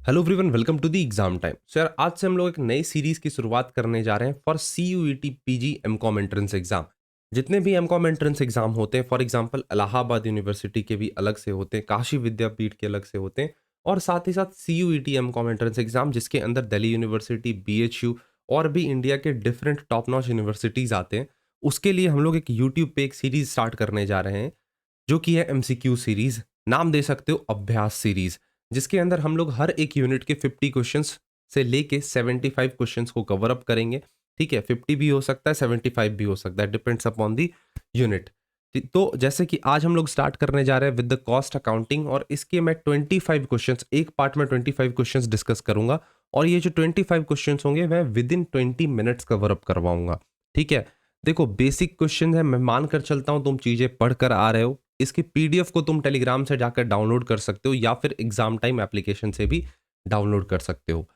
Hello everyone, welcome to the exam time. So यार, आज से हम लोग एक नई सीरीज की शुरुआत करने जा रहे हैं for CUET PG MCom entrance exam. जितने भी एमकॉम एंट्रेंस एग्जाम होते हैं, फॉर एग्जांपल इलाहाबाद यूनिवर्सिटी के भी अलग से होते हैं, काशी विद्यापीठ के अलग से होते हैं, और साथ ही साथ CUET एमकॉम एंट्रेंस एग्जाम जिसके अंदर दिल्ली यूनिवर्सिटी, BHU और भी इंडिया के डिफरेंट टॉप नॉच यूनिवर्सिटीज आते हैं। उसके लिए हम लोग एक यूट्यूब पे एक सीरीज स्टार्ट करने जा रहे हैं जो कि है MCQ सीरीज। नाम दे सकते हो अभ्यास सीरीज, जिसके अंदर हम लोग हर एक यूनिट के 50 क्वेश्चंस से लेके 75 क्वेश्चंस को कवर अप करेंगे। ठीक है, 50 भी हो सकता है, 75 भी हो सकता है, डिपेंड्स अपॉन दी यूनिट। तो जैसे कि आज हम लोग स्टार्ट करने जा रहे हैं विद द कॉस्ट अकाउंटिंग, और इसके मैं 25 क्वेश्चंस, एक पार्ट में 25 क्वेश्चंस डिस्कस करूंगा, और ये जो 25 क्वेश्चंस होंगे मैं with in 20 minutes cover up करवाऊंगा। ठीक है, देखो बेसिक क्वेश्चन है, मैं मान कर चलता हूं तुम चीजें पढ़ कर आ रहे हो। इसकी PDF को तुम टेलीग्राम से जाकर डाउनलोड कर सकते हो या फिर एग्जाम टाइम एप्लीकेशन से भी डाउनलोड कर सकते हो।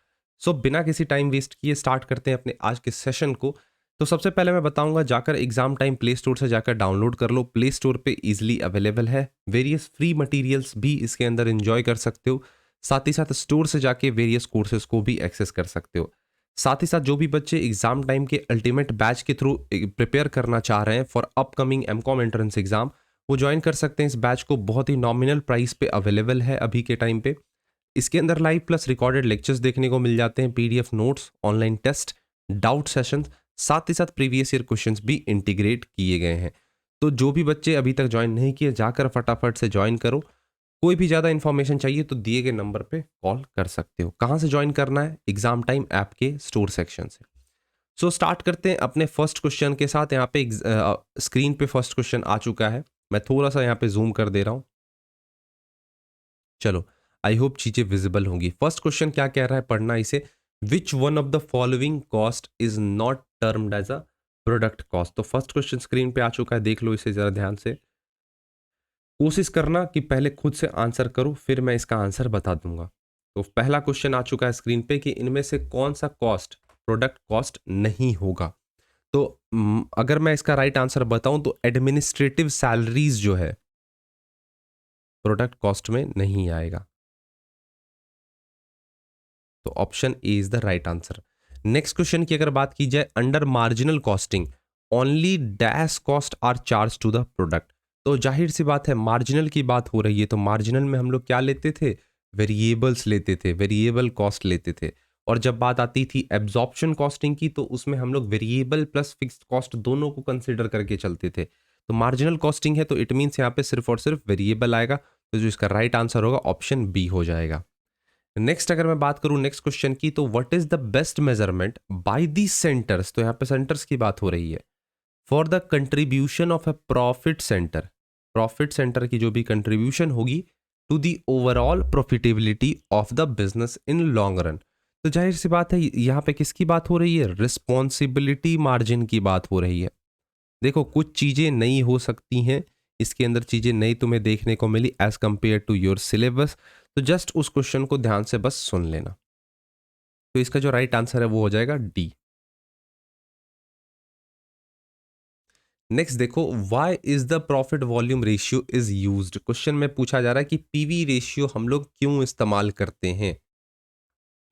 सो बिना किसी टाइम वेस्ट किए स्टार्ट करते हैं अपने आज के सेशन को। तो सबसे पहले मैं बताऊंगा, जाकर एग्जाम टाइम प्ले स्टोर से जाकर डाउनलोड कर लो। प्ले स्टोर पे इजीली अवेलेबल है, वेरियस फ्री मटेरियल्स भी इसके अंदर एंजॉय कर सकते हो। साथ ही साथ स्टोर से जाके वेरियस कोर्सेज को भी एक्सेस कर सकते हो। साथ ही साथ जो भी बच्चे एग्जाम टाइम के अल्टीमेट बैच के थ्रू प्रिपेयर करना चाह रहे हैं for upcoming MCom entrance exam, वो ज्वाइन कर सकते हैं इस बैच को। बहुत ही नॉमिनल प्राइस पे अवेलेबल है अभी के टाइम पे। इसके अंदर लाइव प्लस रिकॉर्डेड लेक्चर्स देखने को मिल जाते हैं, PDF notes, online test, doubt session, साथ ही साथ प्रीवियस ईयर क्वेश्चंस भी इंटीग्रेट किए गए हैं। तो जो भी बच्चे अभी तक ज्वाइन नहीं किए, जाकर फटाफट से ज्वाइन करो। कोई भी ज़्यादा इन्फॉर्मेशन चाहिए तो दिए गए नंबर पे कॉल कर सकते हो। कहाँ से ज्वाइन करना है? एग्जाम टाइम ऐप के स्टोर सेक्शन से। सो स्टार्ट करते हैं अपने फर्स्ट क्वेश्चन के साथ। यहाँ पे स्क्रीन पे फर्स्ट क्वेश्चन आ चुका है, मैं थोड़ा सा यहाँ पे जूम कर दे रहा हूँ। चलो, आई होप चीजें विजिबल होंगी। फर्स्ट क्वेश्चन क्या कह रहा है, पढ़ना इसे। Which one of the following cost is not termed as a product cost. तो फर्स्ट क्वेश्चन स्क्रीन पे आ चुका है, देख लो इसे जरा ध्यान से। कोशिश करना कि पहले खुद से आंसर करो, फिर मैं इसका आंसर बता दूंगा। तो पहला क्वेश्चन आ चुका है स्क्रीन पे कि इनमें से कौन सा कॉस्ट प्रोडक्ट कॉस्ट नहीं होगा। तो अगर मैं इसका राइट आंसर बताऊं तो एडमिनिस्ट्रेटिव सैलरीज जो है प्रोडक्ट कॉस्ट में नहीं आएगा। तो option A is the right answer. Next question की अगर बात की जाए, under marginal costing only dash cost are charge to the product. तो जाहिर सी बात है, मार्जिनल की बात हो रही है, तो मार्जिनल में हम लोग क्या लेते थे? वेरिएबल्स लेते थे, वेरिएबल कॉस्ट लेते थे। और जब बात आती थी एब्जॉर्प्शन कॉस्टिंग की, तो उसमें हम लोग वेरिएबल प्लस फिक्स्ड कॉस्ट दोनों को कंसिडर करके चलते थे। तो मार्जिनल कॉस्टिंग है तो इट मीन्स यहाँ पे सिर्फ और सिर्फ वेरिएबल आएगा। तो जो इसका राइट आंसर होगा ऑप्शन बी हो जाएगा। नेक्स्ट अगर मैं बात करूं नेक्स्ट क्वेश्चन की, तो what is the best measurement by the centres. तो यहां पे सेंटर्स की बात हो रही है। For the contribution of a profit centre, profit centre की जो भी कंट्रीब्यूशन होगी to the overall profitability of the business in long run. तो जाहिर सी बात है, यहाँ पे किसकी बात हो रही है? रिस्पॉन्सिबिलिटी मार्जिन की बात हो रही है। देखो कुछ चीज़ें नई हो सकती हैं, इसके अंदर चीज़ें नई तुम्हें देखने को मिली as compared to your syllabus. तो जस्ट उस क्वेश्चन को ध्यान से बस सुन लेना। तो इसका जो राइट आंसर है वो हो जाएगा डी। नेक्स्ट देखो, why is the profit volume ratio is used. Question में पूछा जा रहा है कि पीवी रेशियो हम लोग क्यों इस्तेमाल करते हैं।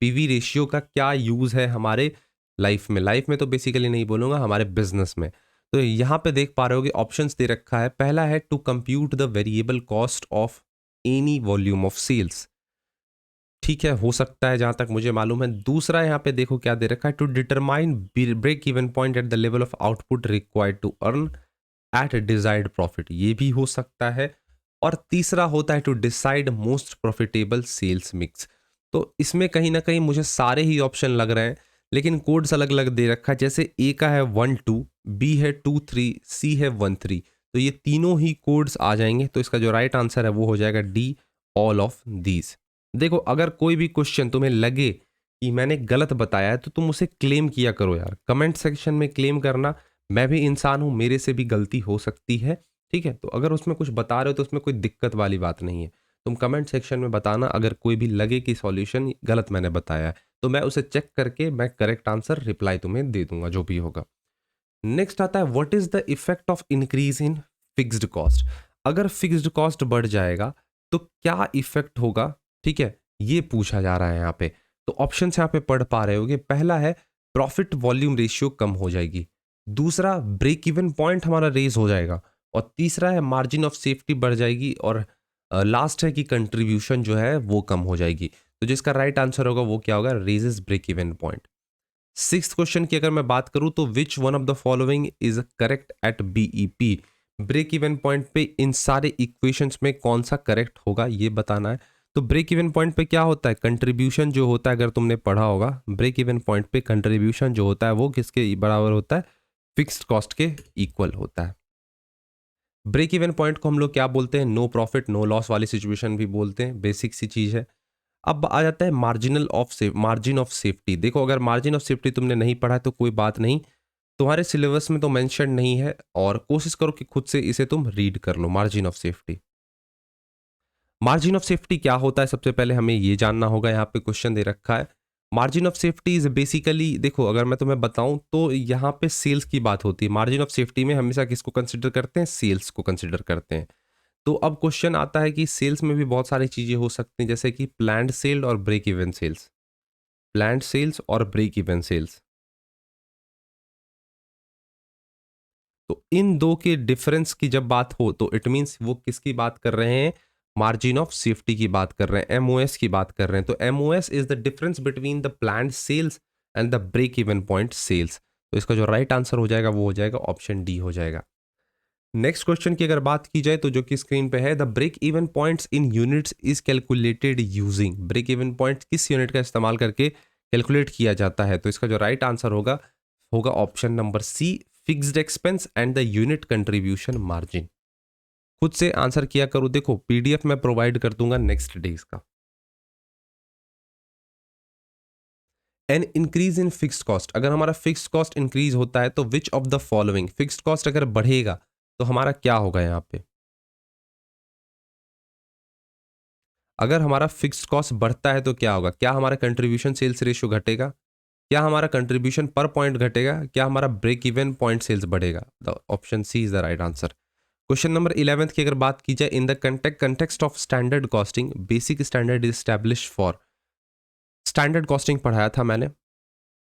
पीवी रेशियो का क्या यूज है हमारे लाइफ में तो बेसिकली नहीं बोलूंगा, हमारे बिजनेस में। तो यहाँ पे देख पा रहे हो कि ऑप्शंस दे रखा है। पहला है to compute the variable cost of any volume of sales. ठीक है, हो सकता है जहां तक मुझे मालूम है। दूसरा यहाँ पे देखो क्या दे रखा है, to determine break even point at the level of output required to earn at desired profit, ये भी हो सकता है। और तीसरा होता है to decide most profitable sales mix. तो इसमें कहीं ना कहीं मुझे सारे ही ऑप्शन लग रहे हैं, लेकिन कोड्स अलग अलग दे रखा है। जैसे ए का है 1-2, बी है 2-3, सी है 1-3। तो ये तीनों ही कोड्स आ जाएंगे। तो इसका जो राइट आंसर है वो हो जाएगा डी, ऑल ऑफ दीज। देखो अगर कोई भी क्वेश्चन तुम्हें लगे कि मैंने गलत बताया है तो तुम उसे क्लेम किया करो यार, कमेंट सेक्शन में क्लेम करना। मैं भी इंसान हूं, मेरे से भी गलती हो सकती है। ठीक है, तो अगर उसमें कुछ बता रहे हो तो उसमें कोई दिक्कत वाली बात नहीं है। तुम कमेंट सेक्शन में बताना अगर कोई भी लगे कि सॉल्यूशन गलत मैंने बताया है, तो मैं उसे चेक करके मैं करेक्ट आंसर रिप्लाई तुम्हें दे दूंगा जो भी होगा। नेक्स्ट आता है, what is the effect of increase in fixed cost. अगर फिक्स्ड कॉस्ट बढ़ जाएगा तो क्या इफेक्ट होगा? ठीक है, ये पूछा जा रहा है यहाँ पे। तो ऑप्शन से यहाँ पे पढ़ पा रहे होगे, पहला है प्रॉफिट वॉल्यूम रेशियो कम हो जाएगी, दूसरा ब्रेक इवन पॉइंट हमारा रेज हो जाएगा, और तीसरा है मार्जिन ऑफ सेफ्टी बढ़ जाएगी, और लास्ट है कि कंट्रीब्यूशन जो है वो कम हो जाएगी। तो जिसका राइट आंसर होगा वो क्या होगा, raises break even point. Six question की अगर मैं बात करूं तो which one of the following is correct at BEP, break even point पे इन सारे इक्वेशंस में कौन सा करेक्ट होगा ये बताना है। तो ब्रेक इवन पॉइंट पे क्या होता है, कंट्रीब्यूशन जो होता है, अगर तुमने पढ़ा होगा ब्रेक इवन पॉइंट पे कंट्रीब्यूशन जो होता है वो किसके बराबर होता है, फिक्स्ड कॉस्ट के इक्वल होता है। ब्रेक इवन पॉइंट को हम लोग क्या बोलते हैं, नो प्रॉफिट नो लॉस वाली सिचुएशन भी बोलते हैं, बेसिक सी चीज है। अब आ जाता है मार्जिन ऑफ सेफ्टी। देखो अगर मार्जिन ऑफ सेफ्टी तुमने नहीं पढ़ा है तो कोई बात नहीं, तुम्हारे सिलेबस में तो मेंशन नहीं है, और कोशिश करो कि खुद से इसे तुम रीड कर लो। Margin of safety, margin of safety क्या होता है, सबसे पहले हमें ये जानना होगा। यहाँ पे क्वेश्चन दे रखा है, margin of safety is basically, देखो अगर मैं तुम्हें बताऊं तो यहाँ पे सेल्स की बात होती है। मार्जिन ऑफ सेफ्टी में हमेशा किसको कंसिडर करते हैं, सेल्स को कंसिडर करते हैं। तो अब क्वेश्चन आता है कि सेल्स में भी बहुत सारी चीजें हो सकती हैं, जैसे कि प्लान्ड सेल और break even sales, planned sales और ब्रेक इवन सेल्स। तो इन दो के डिफरेंस की जब बात हो तो इट मीन्स वो किसकी बात कर रहे हैं, मार्जिन ऑफ सेफ्टी की बात कर रहे हैं, एमओएस की बात कर रहे हैं। तो MOS is the difference between the planned sales and the break even point sales. तो इसका जो राइट आंसर हो जाएगा वो हो जाएगा ऑप्शन डी हो जाएगा। नेक्स्ट क्वेश्चन की अगर बात की जाए तो जो कि स्क्रीन पे है, the break even points in units is calculated using, break even point किस यूनिट का इस्तेमाल करके कैलकुलेट किया जाता है। तो इसका जो राइट आंसर होगा होगा option number C, fixed expense and the unit contribution margin. खुद से आंसर किया करो, देखो पीडीएफ में प्रोवाइड कर दूंगा नेक्स्ट डेज का। An increase in fixed cost, अगर हमारा फिक्स्ड कॉस्ट इंक्रीज होता है तो which of the following, fixed cost अगर बढ़ेगा तो हमारा क्या होगा यहाँ पे, अगर हमारा फिक्स्ड कॉस्ट बढ़ता है तो क्या होगा, क्या हमारा कंट्रीब्यूशन सेल्स रेशियो घटेगा, क्या हमारा कंट्रीब्यूशन पर पॉइंट घटेगा, क्या हमारा ब्रेक इवन पॉइंट सेल्स बढ़ेगा। The option C is the right answer. Question number 11 की अगर बात की जाए, in the context of standard costing basic standard is establish for, standard costing पढ़ाया था मैंने,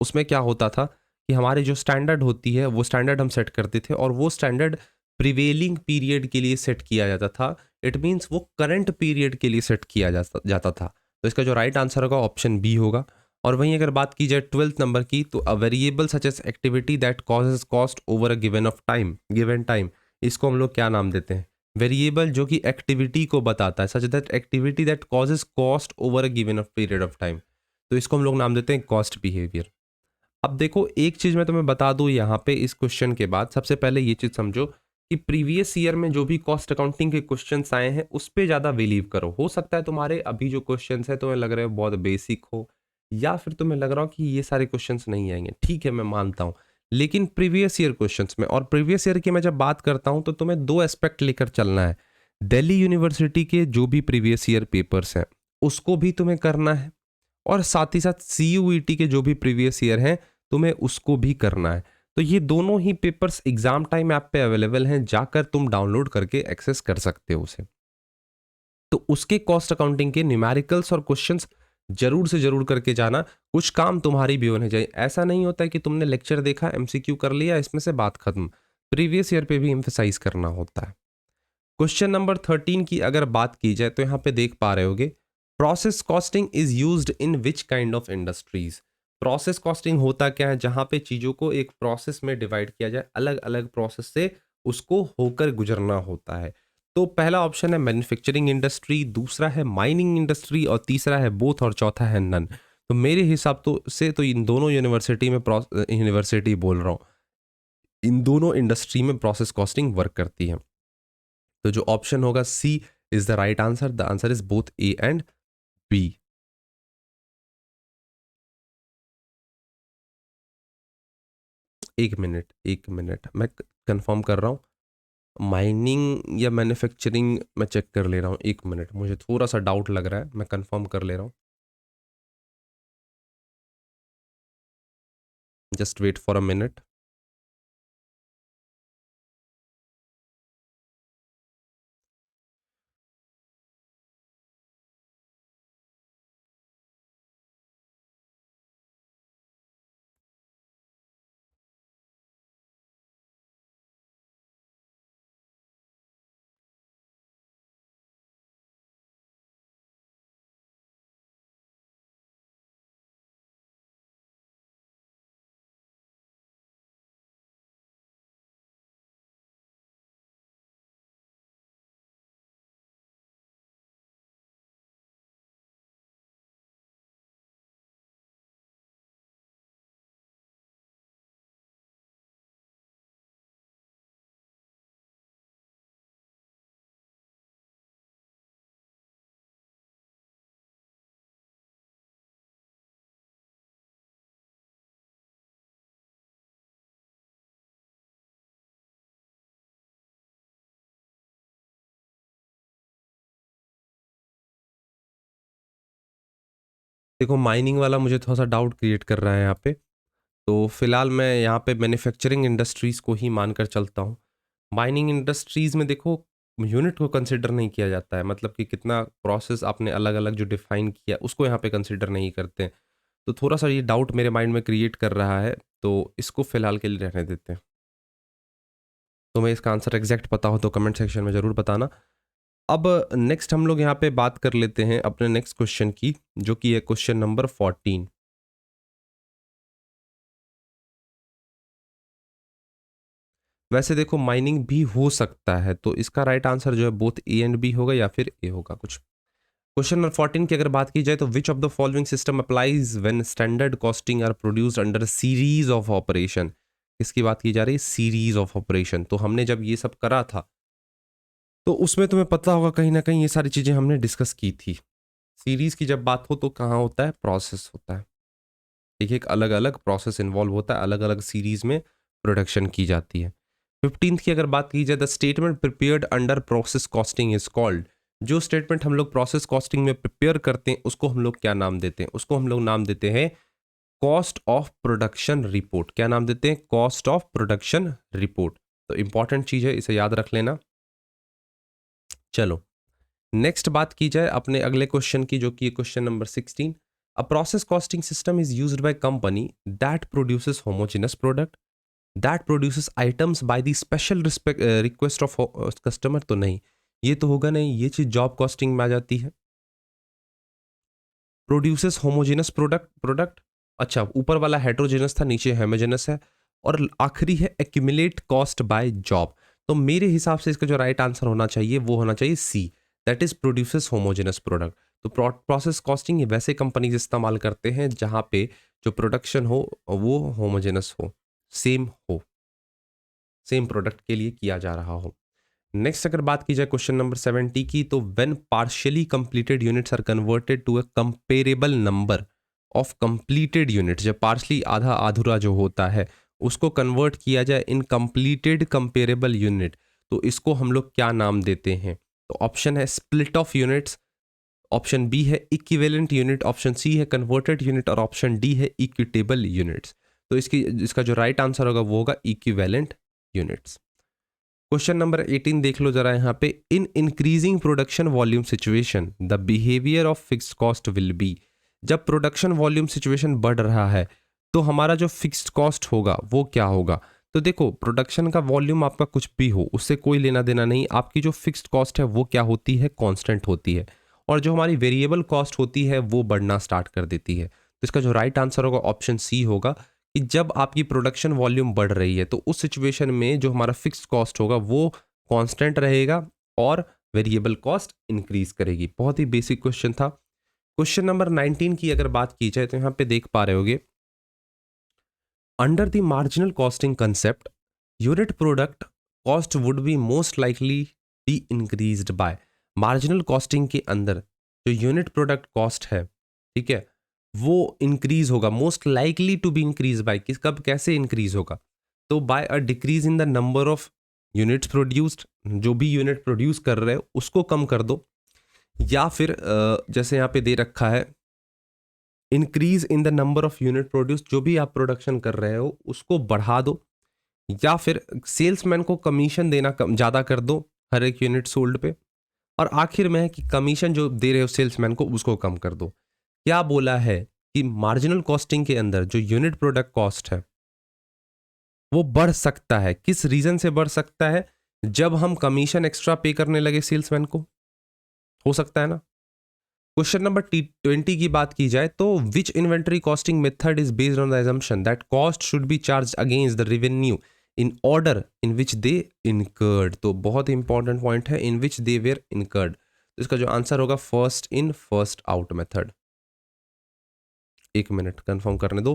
उसमें क्या होता था कि हमारी जो स्टैंडर्ड होती है वो स्टैंडर्ड हम सेट करते थे, और वो स्टैंडर्ड प्रिवेलिंग पीरियड के लिए सेट किया जाता था। इट मीन्स वो करंट पीरियड के लिए सेट किया जाता था। तो इसका जो राइट आंसर होगा ऑप्शन बी होगा। और वहीं अगर बात की जाए 12th नंबर की, तो a variable such as activity that causes cost over a given time, इसको हम लोग क्या नाम देते हैं, वेरिएबल जो कि एक्टिविटी को बताता है, such that activity that causes cost over a given of period of time, तो इसको हम लोग नाम देते हैं कॉस्ट बिहेवियर। अब देखो एक चीज मैं तुम्हें बता दूं यहाँ पे इस क्वेश्चन के बाद, सबसे पहले ये चीज समझो कि प्रीवियस ईयर में जो भी कॉस्ट अकाउंटिंग के क्वेश्चंस आए हैं उस पे ज्यादा बिलीव करो। हो सकता है तुम्हारे अभी जो क्वेश्चंस है तुम्हें लग रहे हो बहुत बेसिक हो, या फिर तुम्हें लग रहा हो कि ये सारे क्वेश्चंस नहीं आएंगे, ठीक है मैं मानता हूँ। लेकिन प्रीवियस ईयर क्वेश्चंस में, और प्रीवियस ईयर की मैं जब बात करता हूँ तो तुम्हें दो एस्पेक्ट लेकर चलना है। दिल्ली यूनिवर्सिटी के जो भी प्रीवियस ईयर पेपर्स हैं उसको भी तुम्हें करना है, और साथ ही साथ सीयूईटी के जो भी प्रीवियस ईयर हैं तुम्हें उसको भी करना है। तो ये दोनों ही पेपर्स एग्जाम टाइम ऐप पे अवेलेबल हैं, जाकर तुम डाउनलोड करके एक्सेस कर सकते हो उसे। तो उसके कॉस्ट अकाउंटिंग के न्यूमेरिकल्स और क्वेश्चंस जरूर से जरूर करके जाना, कुछ काम तुम्हारी भी होने चाहिए। ऐसा नहीं होता है कि तुमने लेक्चर देखा एमसीक्यू कर लिया इसमें से बात खत्म, प्रीवियस ईयर पे भी एम्फेसाइज करना होता है। क्वेश्चन नंबर 13 की अगर बात की जाए तो यहाँ पे देख पा रहे होगे, process costing is used in which kind of industries. Process costing होता क्या है, जहाँ पे चीज़ों को एक प्रोसेस में डिवाइड किया जाए, अलग अलग प्रोसेस से उसको होकर गुजरना होता है। तो पहला ऑप्शन है मैन्युफैक्चरिंग इंडस्ट्री, दूसरा है माइनिंग इंडस्ट्री, और तीसरा है बोथ, और चौथा है नन। तो मेरे हिसाब तो से तो इन दोनों यूनिवर्सिटी बोल रहा हूँ, इन दोनों इंडस्ट्री में प्रोसेस कॉस्टिंग वर्क करती है। तो जो ऑप्शन होगा C is the right answer, the answer is both A and B. एक मिनट मैं कंफर्म कर रहा हूँ, माइनिंग या मैन्युफैक्चरिंग मैं चेक कर ले रहा हूँ, एक मिनट मुझे थोड़ा सा डाउट लग रहा है, मैं कंफर्म कर ले रहा हूँ, just wait for a minute. देखो माइनिंग वाला मुझे थोड़ा सा डाउट क्रिएट कर रहा है यहाँ पे, तो फिलहाल मैं यहाँ पे मैन्युफैक्चरिंग इंडस्ट्रीज़ को ही मानकर चलता हूँ। माइनिंग इंडस्ट्रीज़ में देखो यूनिट को कंसिडर नहीं किया जाता है, मतलब कि कितना प्रोसेस आपने अलग अलग जो डिफाइन किया उसको यहाँ पे कंसिडर नहीं करते हैं। तो थोड़ा सा ये डाउट मेरे माइंड में क्रिएट कर रहा है, तो इसको फिलहाल के लिए रहने देते हैं। तुम्हें इसका आंसर एग्जैक्ट पता हो तो कमेंट सेक्शन में ज़रूर बताना। अब नेक्स्ट हम लोग यहाँ पे बात कर लेते हैं अपने नेक्स्ट क्वेश्चन की, जो कि है क्वेश्चन नंबर 14। वैसे देखो माइनिंग भी हो सकता है, तो इसका राइट आंसर जो है बोथ ए एंड बी होगा या फिर ए होगा कुछ। क्वेश्चन नंबर 14 की अगर बात की जाए तो which of the following system applies when standard costing are produced under series of operation. इसकी बात की जा रही है सीरीज ऑफ ऑपरेशन। तो हमने जब ये सब करा था तो उसमें तुम्हें पता होगा कहीं ना कहीं ये सारी चीजें हमने डिस्कस की थी। सीरीज की जब बात हो तो कहाँ होता है, प्रोसेस होता है। ठीक है, एक अलग अलग प्रोसेस इन्वॉल्व होता है, अलग अलग सीरीज में प्रोडक्शन की जाती है। 15th की अगर बात की जाए, the statement prepared under process costing is called. जो स्टेटमेंट हम लोग प्रोसेस कॉस्टिंग में प्रिपेयर करते हैं उसको हम लोग क्या नाम देते हैं? उसको हम लोग नाम देते हैं कॉस्ट ऑफ प्रोडक्शन रिपोर्ट। क्या नाम देते हैं? Cost of production report. तो इंपॉर्टेंट चीज है, इसे याद रख लेना। चलो नेक्स्ट बात की जाए अपने अगले क्वेश्चन की, जो कि question number 16। A process costing system is used by company that produces homogeneous product, that produces items by the special request of customer. तो नहीं, ये तो होगा नहीं, ये चीज जॉब कॉस्टिंग में आ जाती है। प्रोड्यूसेस होमोजेनस प्रोडक्ट प्रोडक्ट अच्छा, ऊपर वाला हेट्रोजेनस था, नीचे हेमोजेनस है, और आखिरी है एक्यूमुलेट कॉस्ट बाय जॉब। तो मेरे हिसाब से इसका जो राइट आंसर होना चाहिए वो होना चाहिए C, that is produces homogeneous product. तो प्रोसेस कॉस्टिंग ये वैसे कंपनीज इस्तेमाल करते हैं जहां पे जो प्रोडक्शन हो वो होमोजेनस हो, सेम हो, सेम प्रोडक्ट के लिए किया जा रहा हो। नेक्स्ट अगर बात की जाए क्वेश्चन नंबर 70 की, तो when partially completed units are converted to a comparable number of completed units, जब पार्शली आधा अधूरा जो होता है उसको कन्वर्ट किया जाए इन कंप्लीटेड कंपेरेबल यूनिट, तो इसको हम लोग क्या नाम देते हैं? तो ऑप्शन है split off units, option B है इक्विवेलेंट यूनिट, ऑप्शन सी है कन्वर्टेड यूनिट, और ऑप्शन डी है इक्विटेबल यूनिट्स। तो इसका जो राइट आंसर होगा वो होगा इक्विवेलेंट यूनिट्स। क्वेश्चन नंबर 18 देख लो जरा यहाँ पे। In increasing production volume situation the behaviour of fixed cost will be. जब प्रोडक्शन वॉल्यूम सिचुएशन बढ़ रहा है तो हमारा जो फिक्स्ड कॉस्ट होगा वो क्या होगा? तो देखो प्रोडक्शन का वॉल्यूम आपका कुछ भी हो उससे कोई लेना देना नहीं, आपकी जो फिक्स्ड कॉस्ट है वो क्या होती है? कांस्टेंट होती है। और जो हमारी वेरिएबल कॉस्ट होती है वो बढ़ना स्टार्ट कर देती है। तो इसका जो राइट आंसर होगा ऑप्शन सी होगा, कि जब आपकी प्रोडक्शन वॉल्यूम बढ़ रही है तो उस सिचुएशन में जो हमारा फिक्स्ड कॉस्ट होगा वो कांस्टेंट रहेगा और वेरिएबल कॉस्ट इंक्रीज करेगी। बहुत ही बेसिक क्वेश्चन था। क्वेश्चन नंबर 19 की अगर बात की जाए तो यहाँ पे देख पा रहे होगे, under the marginal costing concept unit product cost would be most likely be increased by. Marginal costing के अंदर जो यूनिट प्रोडक्ट कॉस्ट है, ठीक है, वो इंक्रीज होगा, most likely to be increase by, किस कब कैसे इंक्रीज होगा? तो by a decrease in the number of units produced, जो भी यूनिट प्रोड्यूस कर रहे हो उसको कम कर दो, या फिर जैसे यहाँ पे दे रखा है increase in the number of unit produce, जो भी आप प्रोडक्शन कर रहे हो उसको बढ़ा दो, या फिर सेल्समैन को कमीशन देना कम ज़्यादा कर दो हर एक यूनिट सोल्ड पे, और आखिर में है कि कमीशन जो दे रहे हो सेल्समैन को उसको कम कर दो। क्या बोला है कि मार्जिनल कॉस्टिंग के अंदर जो यूनिट प्रोडक्ट कॉस्ट है वो बढ़ सकता है। किस रीजन से बढ़ सकता है? जब हम कमीशन एक्स्ट्रा पे करने लगे सेल्समैन को, हो सकता है ना। क्वेश्चन नंबर 20 की बात की जाए तो which inventory costing method is based on the assumption that cost should be charged against the revenue in order in which they incurred. तो बहुत इंपॉर्टेंट पॉइंट है, इन विच दे वेर इनकर्ड। तो इसका जो आंसर होगा first in first out method. एक minute confirm करने दो।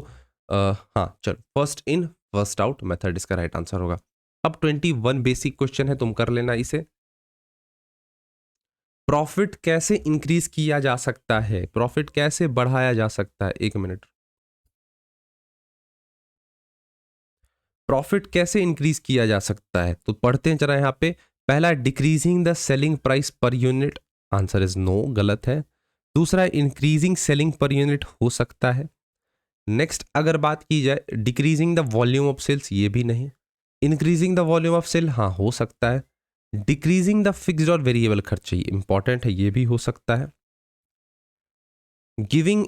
हाँ चलो, first in first out method इसका राइट आंसर होगा। अब 21 बेसिक क्वेश्चन है, तुम कर लेना इसे। प्रॉफिट कैसे इंक्रीज किया जा सकता है, प्रॉफिट कैसे बढ़ाया जा सकता है? एक मिनट। प्रॉफिट कैसे इंक्रीज किया जा सकता है तो पढ़ते हैं जरा यहाँ पे। पहला, decreasing the selling price per unit. Answer is no, गलत है। दूसरा इंक्रीजिंग सेलिंग पर यूनिट हो सकता है। नेक्स्ट अगर बात की जाए decreasing the volume of sales, ये भी नहीं। Increasing the volume of sale, हाँ हो सकता है। डिक्रीजिंग द फिक्स्ड और वेरिएबल खर्चे, ये इंपॉर्टेंट है, ये भी हो सकता है। गिविंग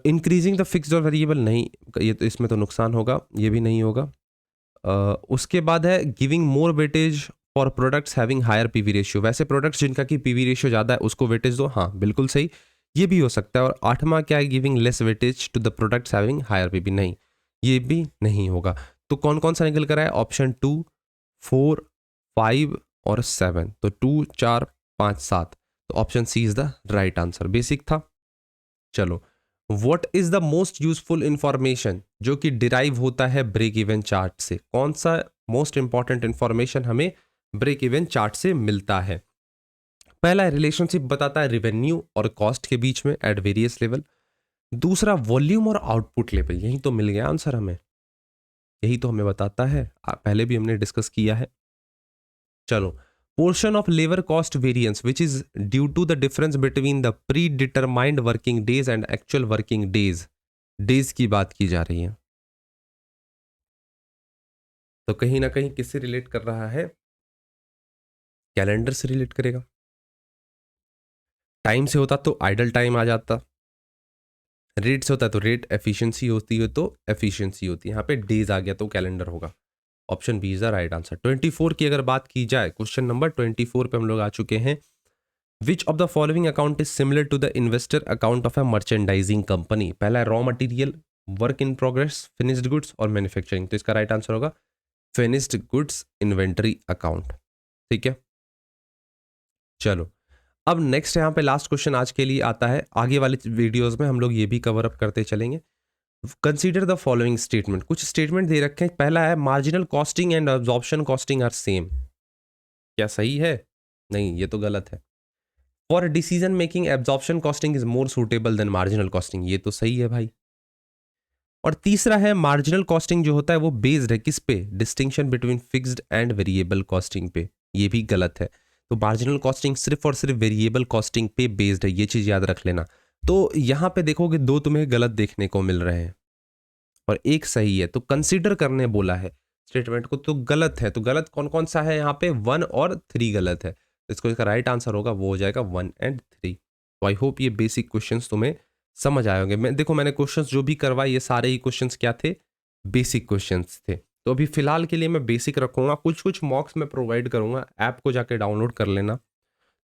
इंक्रीजिंग द फिक्स्ड और वेरिएबल नहीं, ये तो इसमें तो नुकसान होगा, ये भी नहीं होगा। उसके बाद है giving more weightage for products having higher PV ratio, वैसे प्रोडक्ट्स जिनका की पीवी रेशियो ज़्यादा है उसको वेटेज दो, हाँ बिल्कुल सही, ये भी हो सकता है। और आठवां क्या है, giving less weightage to the products having higher PV, नहीं ये भी नहीं होगा। तो कौन कौन सा निकल कर आया, ऑप्शन 2, 4, 5 और 7, तो 2, 4, 5, 7, तो option C is the right answer, basic था। चलो, what is the most useful information जो कि डिराइव होता है ब्रेक इवन चार्ट से, कौन सा मोस्ट इंपॉर्टेंट इंफॉर्मेशन हमें ब्रेक इवन चार्ट से मिलता है। पहला रिलेशनशिप बताता है रेवेन्यू और कॉस्ट के बीच में एट वेरियस लेवल। दूसरा वॉल्यूम और आउटपुट लेवल, यही तो मिल गया आंसर हमें, यही तो हमें बताता है, पहले भी हमने डिस्कस किया है। चलो, portion of labour cost variance which is due to the difference between the predetermined working days and actual working days, days की बात की जा रही है, तो कहीं ना कहीं किससे रिलेट कर रहा है, कैलेंडर से रिलेट करेगा। टाइम से होता तो आइडल टाइम आ जाता, रेट से होता तो रेट, एफिशिएंसी होती है तो एफिशिएंसी होती है, यहाँ पे डेज आ गया तो कैलेंडर होगा। Option B is the right answer. 24 की अगर बात की जाए, क्वेश्चन नंबर 24 पे हम लोग आ चुके हैं। Which of the following account is similar to the investor account of a merchandising company, पहला है raw material, work in progress, finished goods और मैन्युफैक्चरिंग, तो इसका राइट आंसर होगा फिनिश्ड गुड्स इन्वेंटरी अकाउंट। ठीक है, चलो अब नेक्स्ट यहाँ पे लास्ट क्वेश्चन आज के लिए आता है, आगे वाले वीडियोस में हम लोग ये भी कवर अप करते चलेंगे। कंसीडर द फॉलोइंग स्टेटमेंट, कुछ स्टेटमेंट दे रखे हैं। पहला है marginal costing and absorption costing are same, क्या सही है, नहीं ये तो गलत है। For decision making absorption costing is more suitable than marginal costing, ये तो सही है भाई। और तीसरा है मार्जिनल कॉस्टिंग जो होता है वो बेस्ड है किस पे, distinction between fixed and variable costing पे, ये भी गलत है। तो मार्जिनल कॉस्टिंग सिर्फ और सिर्फ वेरिएबल कॉस्टिंग पे बेस्ड है, ये चीज याद रख लेना। तो यहाँ पे देखोगे दो तुम्हें गलत देखने को मिल रहे हैं और एक सही है, तो कंसीडर करने बोला है स्टेटमेंट को, तो गलत है। तो गलत कौन कौन सा है यहाँ पे, 1 और 3 गलत है, तो इसको इसका राइट आंसर होगा वो हो जाएगा 1 और 3। तो आई होप ये बेसिक क्वेश्चंस तुम्हें समझ आए होंगे। मैं देखो मैंने क्वेश्चंस जो भी करवाए ये सारे ही क्वेश्चंस क्या थे, बेसिक क्वेश्चंस थे। तो अभी फिलहाल के लिए मैं बेसिक रखूंगा, कुछ कुछ मॉक्स मैं प्रोवाइड करूंगा, ऐप को जाके डाउनलोड कर लेना।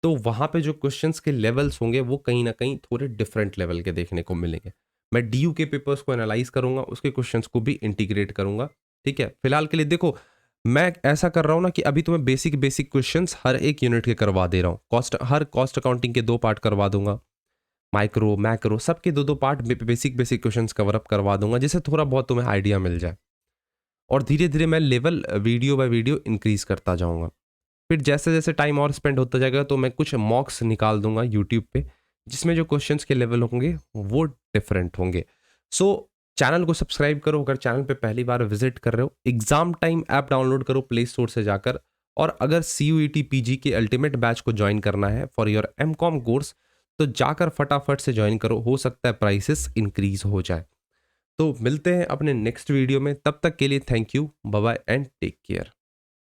तो वहाँ पे जो क्वेश्चंस के लेवल्स होंगे वो कहीं ना कहीं थोड़े डिफरेंट लेवल के देखने को मिलेंगे। मैं डीयू के पेपर्स को एनालाइज करूंगा, उसके क्वेश्चंस को भी इंटीग्रेट करूंगा। ठीक है, फिलहाल के लिए देखो मैं ऐसा कर रहा हूँ ना कि अभी तुम्हें बेसिक बेसिक क्वेश्चंस हर एक यूनिट के करवा दे रहा हूँ। हर कॉस्ट अकाउंटिंग के 2 पार्ट करवा दूंगा, माइक्रो मैक्रो सबके 2 part basic basic questions cover up करवा दूंगा, जिससे थोड़ा बहुत तुम्हें आइडिया मिल जाए। और धीरे धीरे मैं level video by video increase करता जाऊंगा। फिर जैसे जैसे टाइम और स्पेंड होता जाएगा तो मैं कुछ मॉक्स निकाल दूंगा यूट्यूब पे, जिसमें जो क्वेश्चंस के लेवल होंगे वो डिफरेंट होंगे। सो चैनल को सब्सक्राइब करो अगर चैनल पे पहली बार विजिट कर रहे हो। एग्जाम टाइम ऐप डाउनलोड करो प्ले स्टोर से जाकर। और अगर CUET PG के अल्टीमेट बैच को ज्वाइन करना है फॉर योर MCOM कोर्स, तो जाकर फटाफट से ज्वाइन करो, हो सकता है प्राइसेस इंक्रीज हो जाए। तो मिलते हैं अपने नेक्स्ट वीडियो में, तब तक के लिए thank you, bye bye and take care.